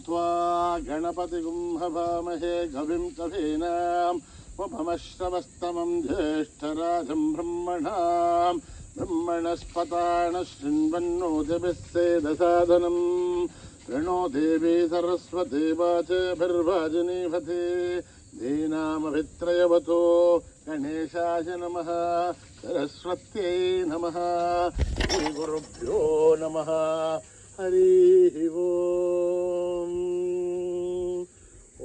त्वा गणपतिगुं हवामहे कविं कवीनाम् उपमश्रवस्तमं ज्येष्ठराजं ब्रह्मणस्पतान् शृण्वन्नोतिभिस्सेदसादनम् प्रणो देवी सरस्वती वाचभिर्वाजिनीवती दीनामभित्रयवतो गणेशाय नमः सरस्वत्यै नमः श्रीगुरुभ्यो नमः हरिः ओम्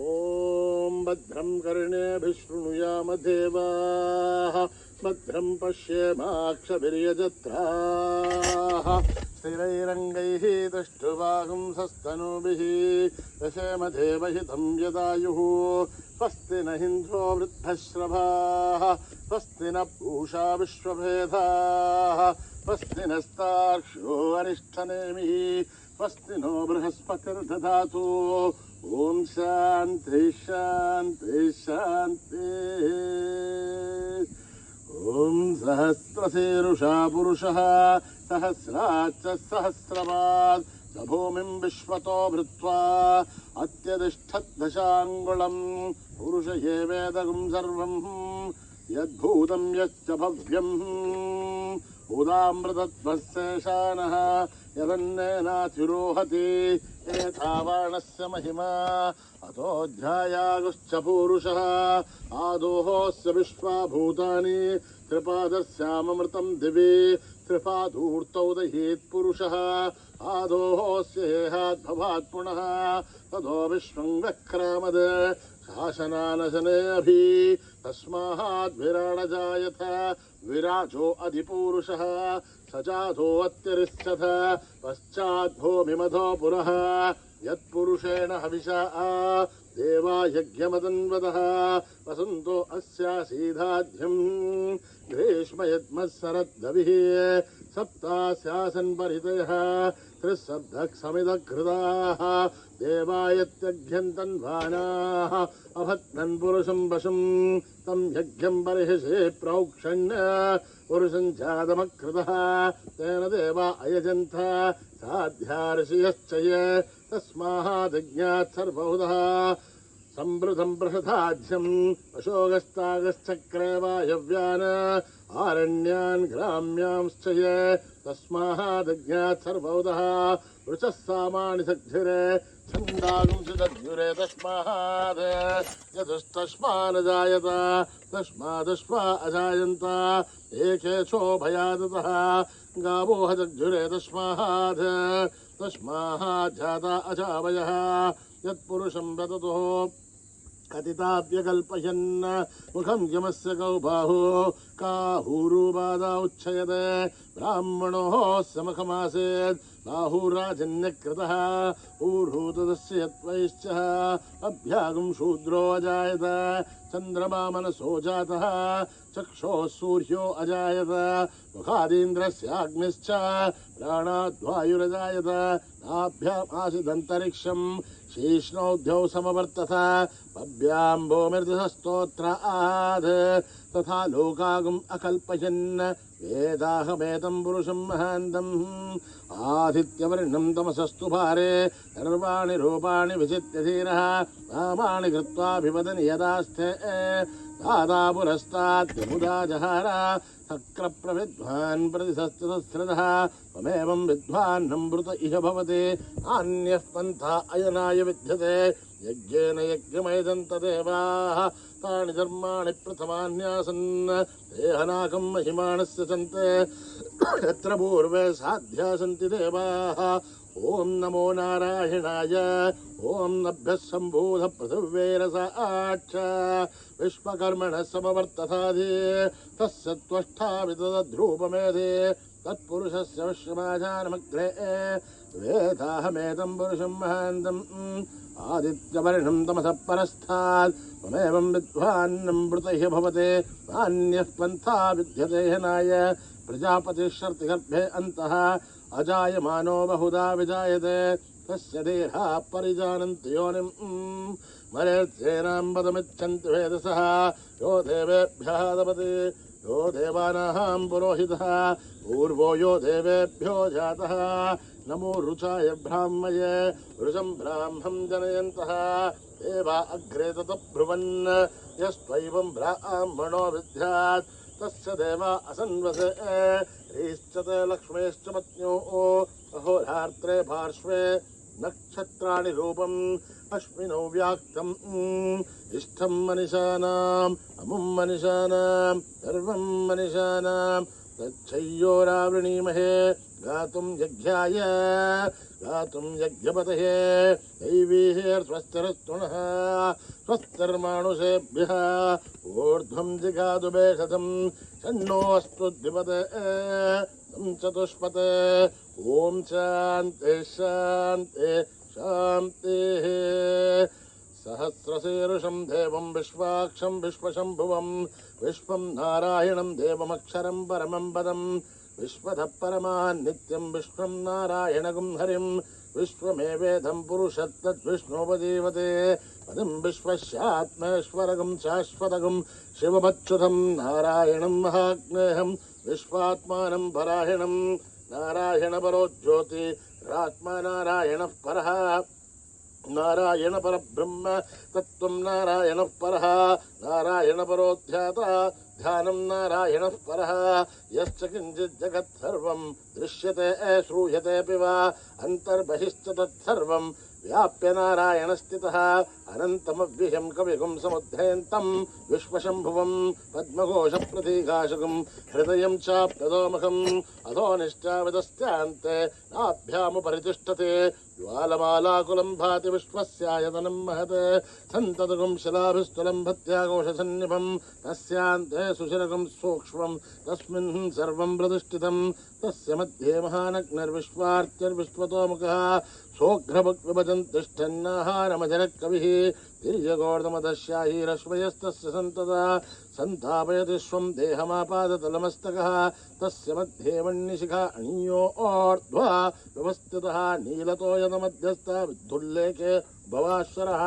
ॐ भद्रं कर्णेभिः शृणुयाम देवाः भद्रं पश्येमाक्षभिर्यजत्राः स्थिरैरङ्गैः दष्टुवागुंसस्तनूभिः दशेम देवहितं यदायुः स्वस्ति न इन्द्रो वृद्धश्रवाः स्वस्ति न पूषा विश्वभेदाः स्वस्ति नस्तार्क्ष्यो अरिष्ठनेमिः स्वस्ति नो बृहस्पतिर्दधातु ॐ शान्ति शान्ति शान्ति ॐ सहस्रशीर्षा पुरुषः सहस्राच्च सहस्रपात् स भूमिं विश्वतो भृत्वा अत्यतिष्ठद्दशाङ्गुलं पुरुष एवेदगुं सर्वं यद्भूतं यच्च भव्यम् उदामृतत्वस्येषानः यदन्नेनातिरोहति एतावाणस्य महिमा अतोऽध्यायागुश्च पूरुषः आदोहोऽस्य विश्वाभूतानि त्रिपादस्यामृतं दिवि त्रिपादूर्तौ दहीत् पुरुषः आदोहोऽस्य हेहाद्भवात् पुनः ततो विश्वं व्यक्रामद शासनानशने अभि तस्माद्विराडजायत विराजो अधिपूरुषः सजातो अत्यरिष्यथ पश्चाद्भूमिमधो पुरः यत्पुरुषेण हविषा देवा यज्ञमदन्वदः वसन्तो अस्यासीधाध्यं ग्रीष्म यद्मत्सरद्दविः सप्तास्यासन् परितयः त्रिसप्तक्समिदकृताः देवायत्यघ्यन्तन्वानाः अभत्नन् पुरुषं वशं तं यज्ञं बर्हिषे प्रोक्षण्य पुरुषं जातमकृतः तेन देवा अयजन्त साध्या ऋषयश्च ये तस्माद्यज्ञात् सर्वहुतः संवृतं बृहदाज्यम् अशोकस्तागश्चक्रे वायव्यान् आरण्यान् ग्राम्यांश्च ये तस्माद्यज्ञात् सर्वहुतः ऋचः सामानि सग्धिरे छन्दागुंसुदद्युरे तस्माद् यदुस्तस्मानजायत तस्मादश्वा अजायन्त एकेशोभयादतः गावो हजग्जुरे तस्माद् तस्माज्जाता अजावयः यत्पुरुषं वदतुः कथिताप्यकल्पयन् मुखं यमस्य कौ बाहो काहूरुबाधा उच्छयते ब्राह्मणोऽस्य मुखमासीत् बाहुराजन्यकृतः ऊर्हूतदस्य यत्वैश्च अभ्यागं शूद्रो अजायत चन्द्रमा मनसो जातः चक्षोः सूर्यो अजायत मुखादीन्द्रस्याग्निश्च प्राणाद्वायुरजायत नाभ्यामासिदन्तरिक्षं शीष्णौद्यौ समवर्तत पद्भ्यां भूमिर्दशस्तोत्राद् तथा लोकागुम् अकल्पयन् वेदाहमेतं पुरुषं महान्तम् आदित्यवर्णं तमसस्तु भारे सर्वाणि रूपाणि विचित्य धीरः नामानि कृत्वाभिवदन् यदास्ते दादा पुरस्ताद्यमुदा जहार शक्रप्रविद्वान् प्रतिसहस्रतः त्वमेवं विद्वान्नमृत इह भवति नान्यः पन्था अयनाय विद्यते यज्ञेन यज्ञमयजन्त देवाः तानि धर्माणि प्रथमान्यासन् देहनाकं महिमानस्य सन्ते यत्र पूर्वे साध्या सन्ति देवाः ॐ नमो नारायणाय ॐ नभ्यः सम्भूत पृथिव्यैरसाच्च विश्वकर्मणः समवर्ततादि तस्य त्वष्टा विदधद्रूपमेधे तत्पुरुषस्य विश्वमाजानमग्रे वेदाहमेतं पुरुषं महान्तम् आदित्यवर्णं तमसः परस्तात् त्वमेवं विद्वान्नमृतैः भवते नान्यः पन्था विद्यते हनाय प्रजापतिश्शर्तिगर्भे अन्तः अजायमानो बहुधा विजायते तस्य देहा परिजानन्ति योनिं मरेत्सेनां पदमिच्छन्ति वेदसः यो देवेभ्यः दपति यो देवानां पुरोहितः पूर्वो यो देवेभ्यो जातः नमो रुचाय ब्राह्मये रुचं ब्राह्मं जनयन्तः देवा अग्रे ततब्रुवन् यस्त्वैवं ब्राह्मणो विद्यात् तस्य देवा असन्वसे ह्रीश्चते लक्ष्मीश्च पत्न्योः अहोरात्रे पार्श्वे नक्षत्राणि रूपम् अश्विनौ व्याक्तम् इष्टं मनिषाणाम् अमुं मनिषाणां सर्वं मनिषाणां तच्छय्योरावृणीमहे गातुं यज्ञाय गातुं यज्ञपतये दैवीर्स्वस्तिरस्तुनः स्वस्तिर्मानुषेभ्यः ऊर्ध्वं जिगातु बेषजं षण्णोऽस्तु द्विपते चतुष्पते ॐ शान्ति शान्ति शान्तिः सहस्रशीर्षं देवं विश्वाक्षं विश्वशम्भुवं विश्वं नारायणं देवमक्षरं परमं पदं विश्वतः परमान् नित्यं विश्वं नारायणगुं हरिं विश्वमेवेदं पुरुषत्तद्विष्णोपजीवते पदं विश्वस्यात्मेश्वरगं शाश्वतगं शिवमच्युतं नारायणं महाग्नेहं विश्वात्मानं परायणं नारायणपरो ज्योतिरात्मा नारायणः परः नारायण परब्रह्म तत्त्वं नारायणः परः नारायणपरो ध्याता ध्यानं नारायणः परः यश्च किञ्चित् जगत् सर्वं दृश्यते श्रूयतेऽपि वा अन्तर्बहिश्च तत्सर्वं व्याप्य नारायणस्थितः अनन्तमव्ययं कविगुं समुद्धयन्तं विश्वशम्भुवं पद्मघोषप्रतीकाशकं हृदयं चाप्यदोमुखम् अधोनिष्ठाविदस्त्यान्ते नाभ्यामुपरितिष्ठते ज्वालमालाकुलं भाति विश्वस्यायतनं महत् सन्ततगुं शिलाभिस्तुलं भत्याघोषसन्निभं तस्यान्ते सुशिरगं सूक्ष्मं तस्मिन् सर्वं प्रतिष्ठितं तस्य मध्ये महानग्निर्विश्वार्त्यर्विश्वतोमुखः सोऽघ्रभक्विभजन् तिष्ठन्नाहारमजरकविः तिर्यगोर्धमदश्याहीरश्वयस्तस्य सन्तता सन्तापयति स्वं देहमापादतलमस्तकः तस्य मध्ये वह्निशिखा अणीयोर्ध्वा व्यवस्थितः नीलतोयनमध्यस्था विद्धुल्लेखे भवाश्वरः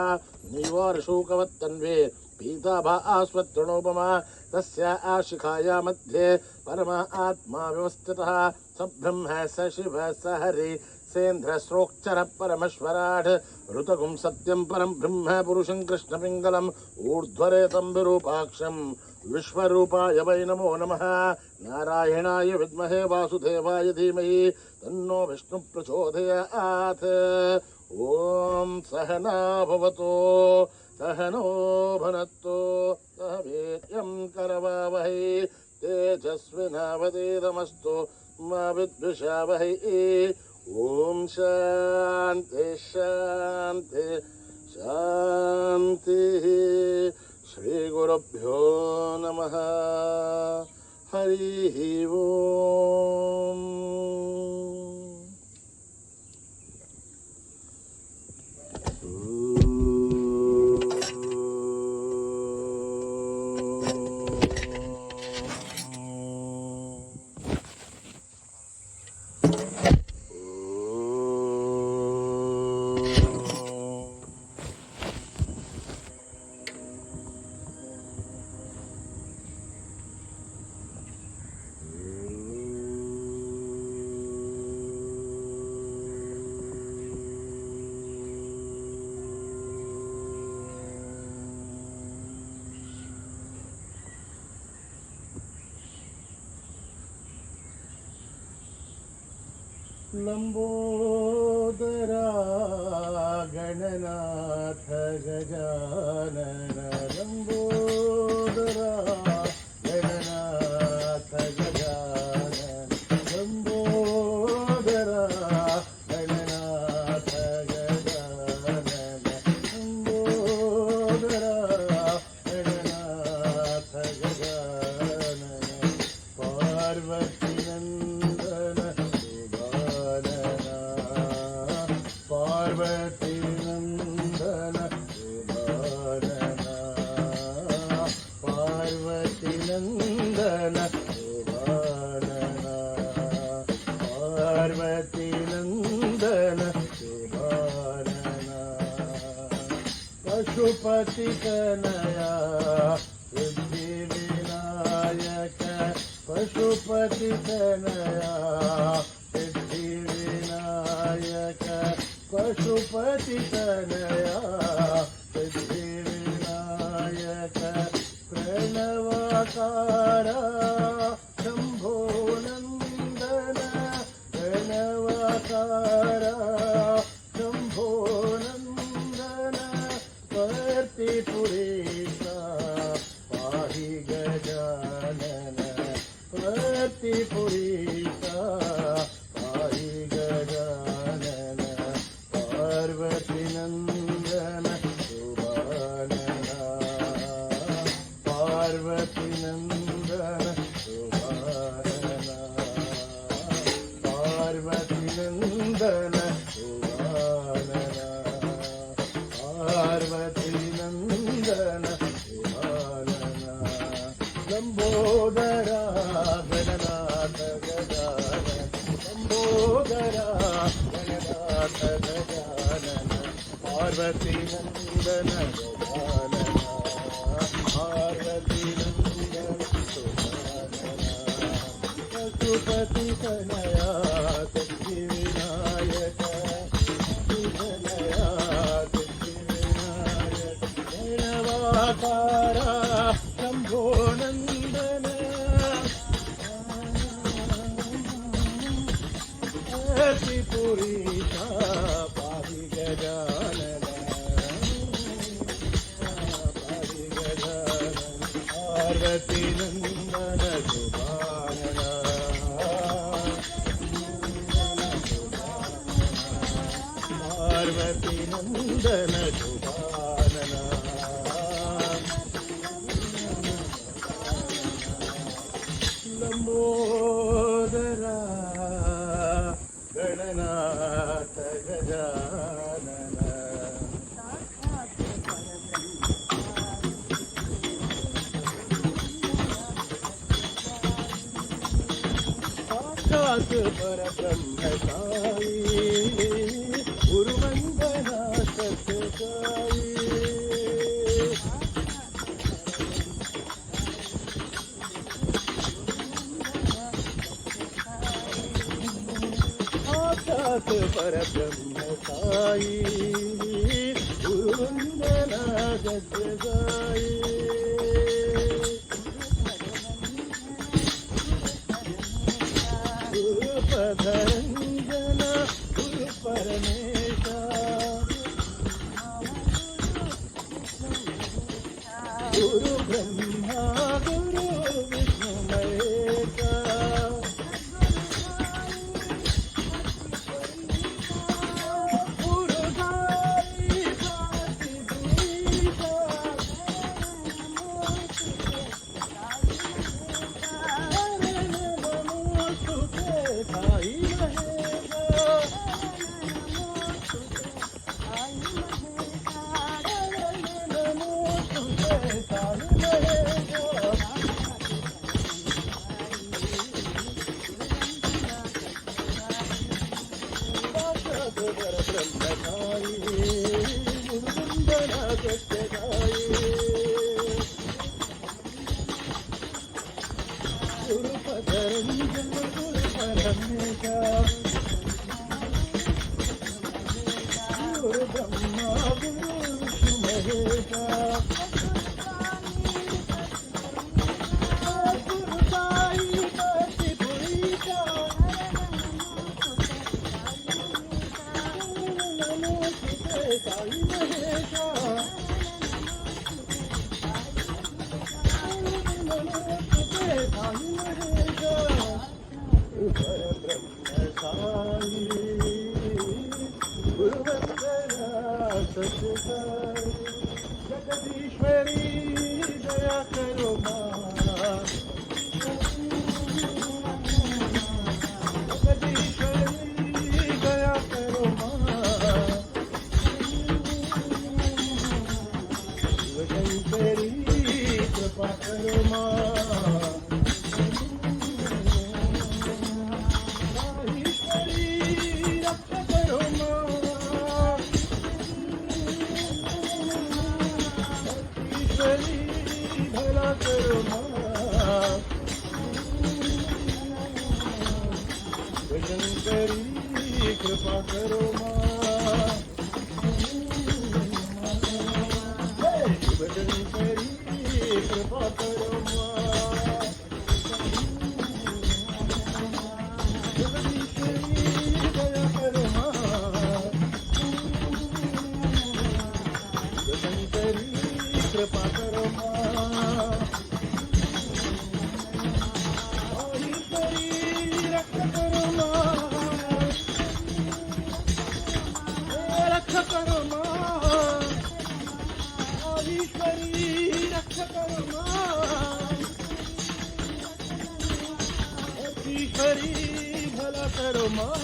नीवार्शूकवत्तन्वे पीताभा आस्वत्तृणोपमा तस्य आशिखाया मध्ये परमः आत्मा व्यवस्थितः स ब्रह्म स शिव स हरि सेन्द्रस्रोक्षर परमेश्वराढ ऋतगुं सत्यं परं ब्रह्म पुरुषं कृष्णपिङ्गलम् ऊर्ध्वरेतं विरूपाक्षं विश्वरूपाय वै नमो नमः नारायणाय विद्महे वासुदेवाय धीमहि तन्नो विष्णुः प्रचोदयात् ॐ सहना भवतु सहनो भुनक्तु सह वीर्यं करवावहै तेजस्विनावधीतमस्तु मा विद्विषावहै ॐ शान्ति शान्ति शान्तिः श्रीगुरुभ्यो नमः हरिः ॐ लंबोदरा गणनाथ गजानन लंबोदरा गणनाथ गजानन लंबोदरा गणनाथ गजानन लंबोदरा गणनाथ गजानन पार्वती नंदन पार्वती नंदन पार्वती नंदन पार्वती नंदन पशुपति कनया सिद्धि विनायक पशुपती तनया सिद्धिविनायक पशुपती तनया सिद्धिविनायक प्रणवाकारा शंभो नंदन प्रणवाकारा शंभो नंदन वर्तिपुरेशा पाहि गजानन वर्तिपुरेशा पाहि गजानन पार्वती नंदन सुभानना पार्वती नंदन सुभानना पार्वती नंदन सुभानना पार्वती नंदन सुभानना लंबोदरा गणनाथ गजानन लंबोदरा गणनाथ गजानन पार्वती नंदन गजानन पार्वती नंदन सुभानना पशुपति तनया सिद्धिविनायक तनया सिद्धिविनायक प्रणवाकारा शंभो नंदन त्रिपुरीशा पाहि गजानन पाहि गजानन पार्वती नंदन सुभानना पार्वती नंदन सुभानना लंबोदरा गणनाथ गजानन साक्षात् परब्रह्म साई गुरुवंदना सत्य साई साक्षात् परब्रह्म साई गुरुवंदना सत्य साई गुरुपदरंजन गुरु परमेशा गुरु ब्रह्मा गुरु विष्णु महेशा गुरु साई पाति दुईशा नमोस्तुते साई महेशा नमोस्तुते साई महेशा साक्षात् परब्रह्म साई गुरुवंदना सत्य साई गुरुपदरंजन गुरु परमेशा गुरु ब्रह्मा गुरु विष्णु महेशा गुरु साई पाति पुरीशा नमोस्तुते साई महेशा नमोस्तुते साई महेशा परब्रह्म साई गुरुवंदना सत्य साई जगदीश्वरी दया करो मां जगदीश्वरी दया करो मां शिवशंकरी कृपा करो मां ईश्वरी रक्षा करो मां शिवशंकरी कृपा करो माँ, शिवशंकरी कृपा करो माँ, जगदीश्वरी दया करो माँ, शिवशंकरी कृपा करो माँ, ईश्वरी रक्षा करो माँ, रक्षा करो माँ, ईश्वरी रक्षा करो माँ, ईश्वरी भला करो माँ,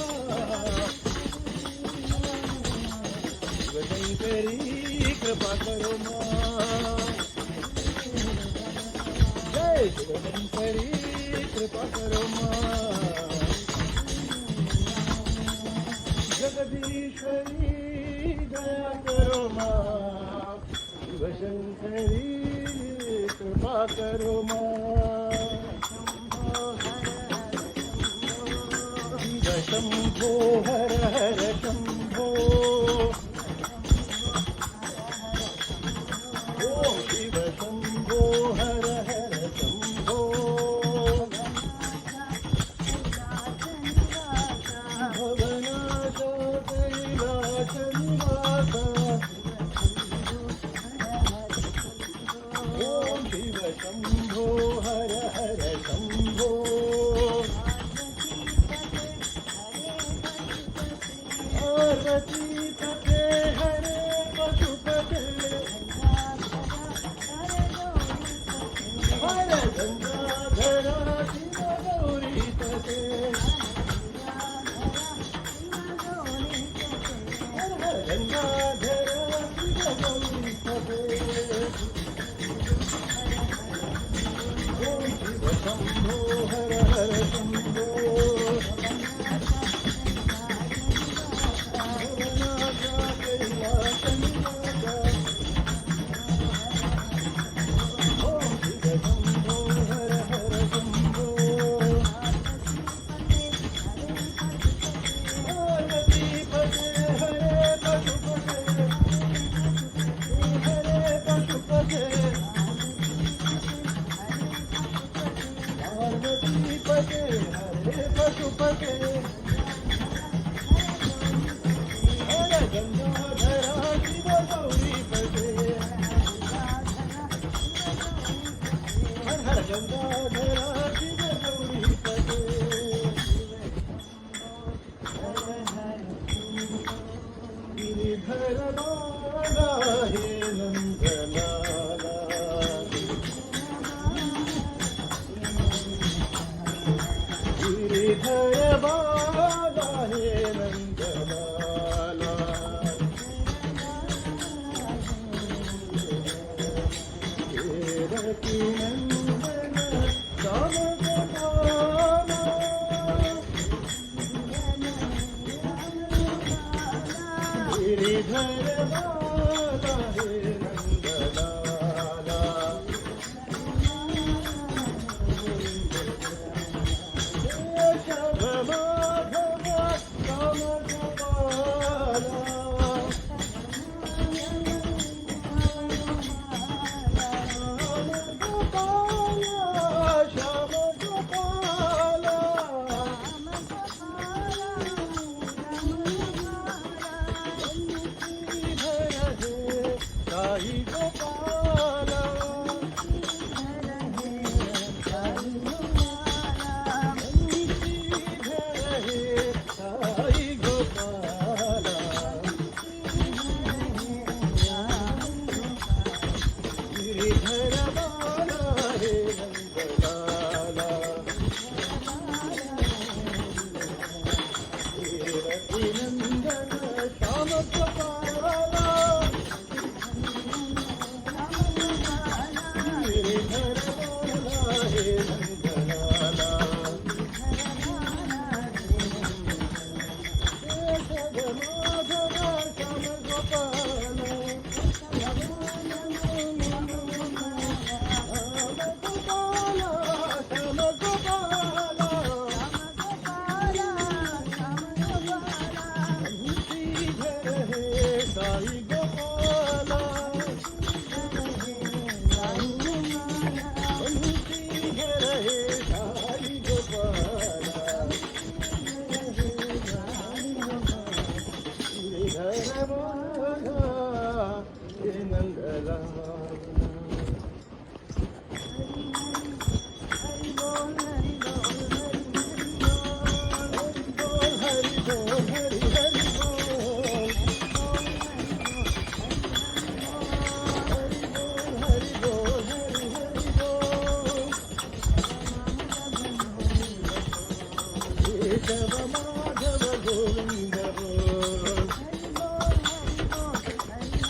शिवशंकरी कृपा करो माँ, जय शिवशंकरी कृपा करो माँ, जगदीश्वरी दया करो माँ, शिवशंकरी कृपा करो माँ, शिव शंभो हर हर शंभो, ओम शिव शंभो हर हर शंभो, भवनाथ कैलास निवास, ओम शिव शंभो हर हर शंभो, पार्वती पते हरे पशुपते, हर गंगाधरा शिव गौरी पते, हर गंगाधरा शिव गौरी पते, ओम शिव शंभो हर हर शंभो, हरे पशुपते, हर गंगाधरा शिव गौरी पते, हर गंगाधरा शिव गौरी पते, गिरिधर बाला हे नंदलाला, गिरिधर बाला हे नंदलाला, देवकी नंदन श्याम गोपाला, गिरिधर बाला हे नंदलाला, केशव माधव श्याम गोपाला, श्याम गोपाला, श्रीधर हे साई गोपाला, श्रीधर हे साई गोपाला, गिरिधर बाला हे नंदलाला, देवकी नंदन श्याम गोपाला, गिरिधर बाला हे नंदलाला, गोविंद बोल हरि बोल हरि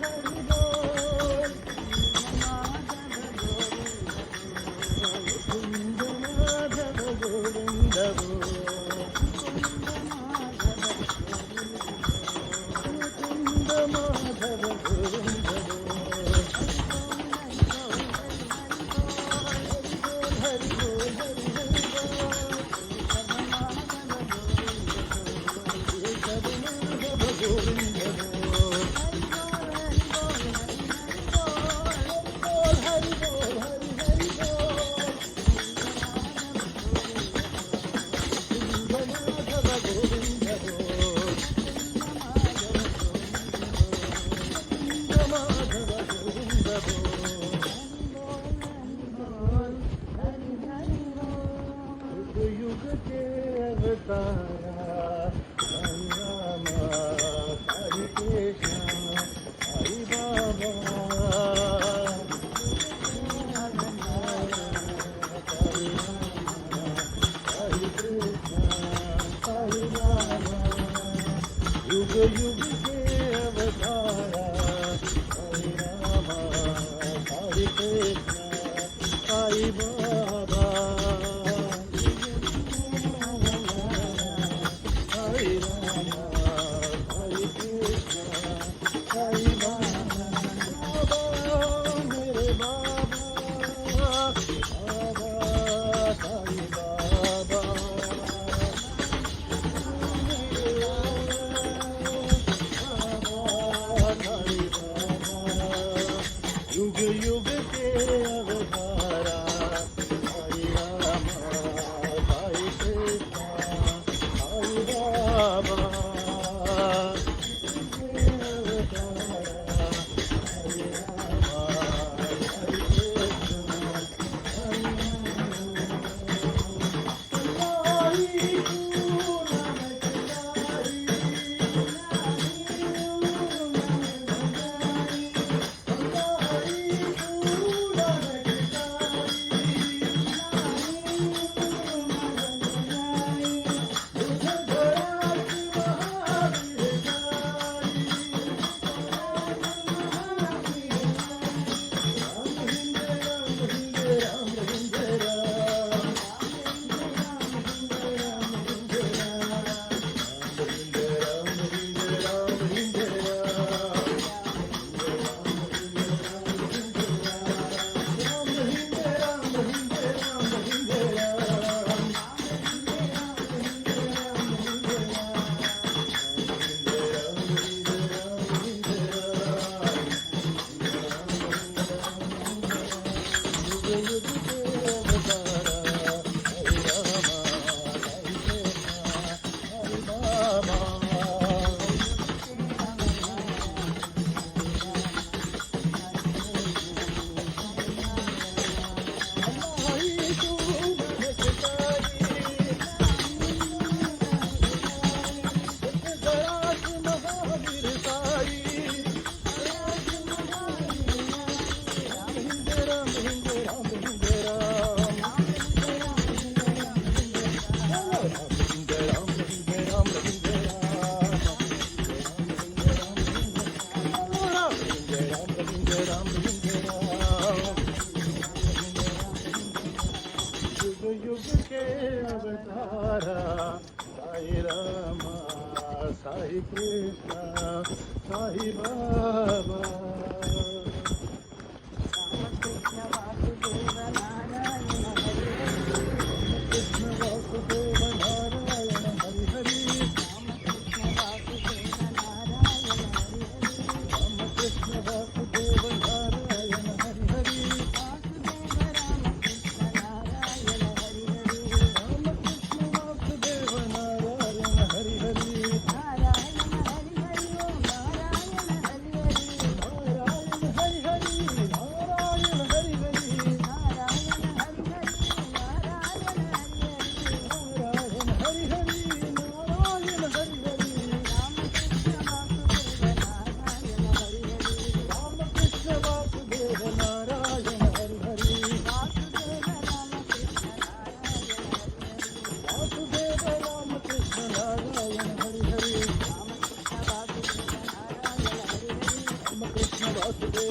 हरि बोल मुकुंद माधव गोविंद बोल मुकुंद माधव गोविंद बोल हरि बोल हरि हरि बोल केशव माधव गोविंद बोल हरि बोल हरि हरि बोल माधव गोविंद बोल माधव गोविंद बोल युग युग के अवतारा हरि रामा हरि कृष्ण हरि बाबा हरि रामा हरि कृष्ण हरि रामा युग युग के अवतारा हरि रामा हरि कृष्ण हरि बाबा हरि रामा हरि कृष्ण हरि बाबा मेरे बाबा बाबा हरि बाबा युग युग के अवतारा हरि रामा हरि कृष्ण हरि बाबा अवतारा हरि रामा हरि कृष्ण हरि युग के अवतारा साई रामा साई कृष्ण साई बाबा कृष्ण वासुदेव नारायण हरि हरि राम कृष्ण वासुदेव नारायण हरि हरि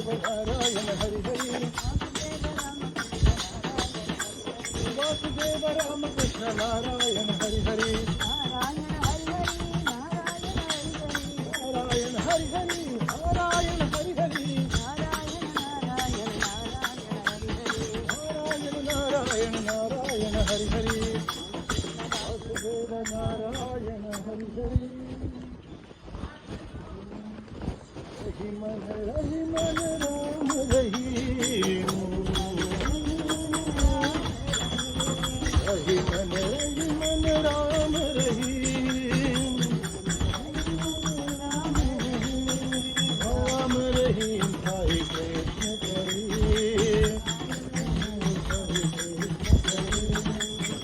नारायण हरि हरि वासुदेव राम कृष्ण नारायण हरि हरि नारायण हरि हरि नारायण हरि हरि नारायण नारायण हरि हरि वासुदेव नारायण हरि हरि रही मन राम रहीम रही मन राम रहीम राम रहीम साई कृष्ण करी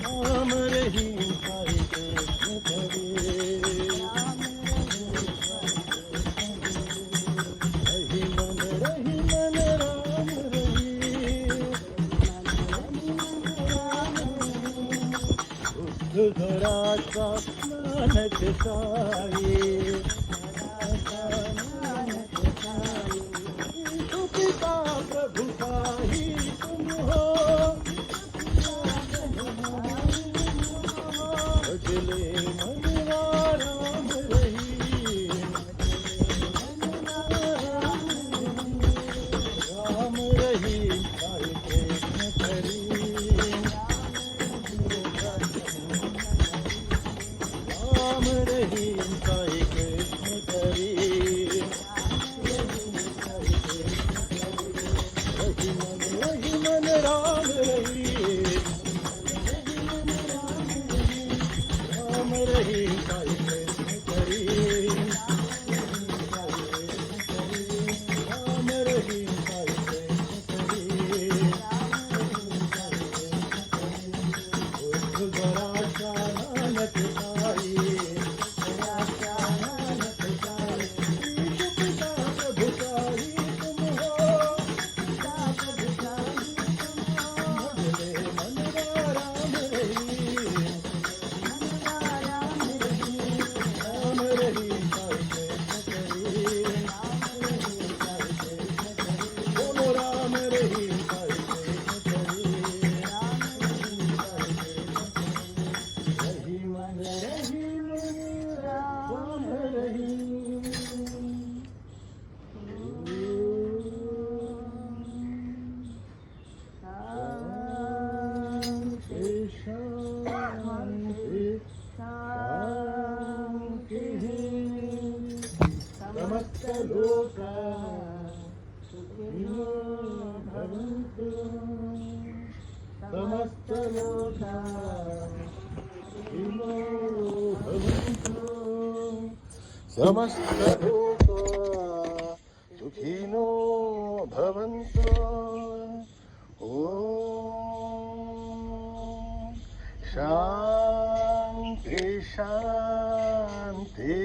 राम रहीम साई कृष्ण करी रही मन राम रहीम धराचा नानक साई पिता प्रभु साई तुम हो भजले मन राम रहीम राम रहीम साई कृष्ण करी राम रहीम साई कृष्ण करी रही मन राम रहीम राम रहीम साई कृष्ण करी राम रहीम साई कृष्ण करी उद्धराचा नानक साई पिता प्रभु साई तुम हो भजले मन राम रहीम राम रहीम साई कृष्ण करी बोलो राम रहीम साई कृष्ण करी रही मन राम रहीम शांति शांति समस्त लोका सुखिनो भवन्तु समस्त लोका सुखिनो भवन्तु समस्त लोका सुखिनो भवन्तु ॐ शांति शांति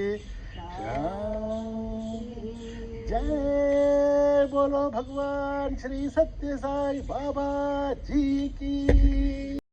शांति जय बोलो भगवान श्री सत्य साई बाबा जी की।